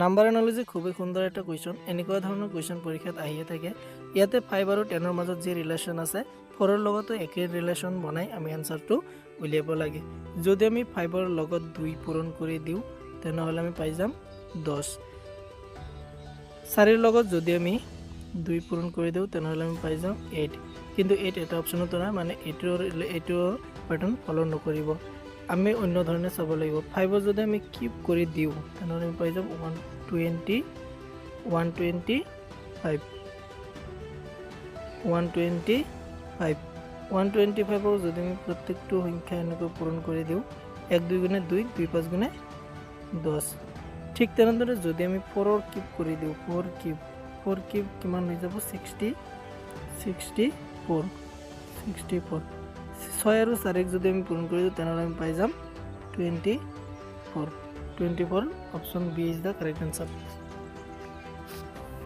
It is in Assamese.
নাম্বাৰ এনালজি খুবই সুন্দৰ এটা কুৱেশ্যন। এনেকুৱা ধৰণৰ কুৱেশ্যন পৰীক্ষাত আহিয়ে থাকে। ইয়াতে 5 আৰু 10ৰ মাজত যি ৰিলেশ্যন আছে 4ৰ লগতো একেই ৰিলেশ্যন বনাই আমি এনচাৰটো উলিয়াব লাগে। যদি আমি 5ৰ লগত 2 পূৰণ কৰি দিওঁ তেনেহ'লে আমি পাই যাম 10। 4ৰ লগত যদি আমি 2 পূৰণ কৰি দিওঁ তেনেহ'লে আমি পাই যাম 8। কিন্তু 8 এটা অপশ্যনতো নাই, মানে এইটো পেটাৰ্ণ ফ'ল' নকৰিব। আমি অন্য ধৰণে চাব লাগিব। 5ৰ যদি আমি কিউব কৰি দিওঁ তেনেহ'লে আমি পাই যাম 125। 125ৰ যদি আমি প্ৰত্যেকটো সংখ্যা এনেকৈ পূৰণ কৰি দিওঁ 1 2 গুণে 2 2 5 গুণে 10। ঠিক তেনেদৰে যদি আমি 4ৰ কিউব কৰি দিওঁ 4 কিউব কিমান হৈ যাব 64। 6 আৰু 4ক যদি আমি পূৰণ কৰি দিওঁ তেনেহ'লে আমি পাই যাম 24। Option B is the correct answer.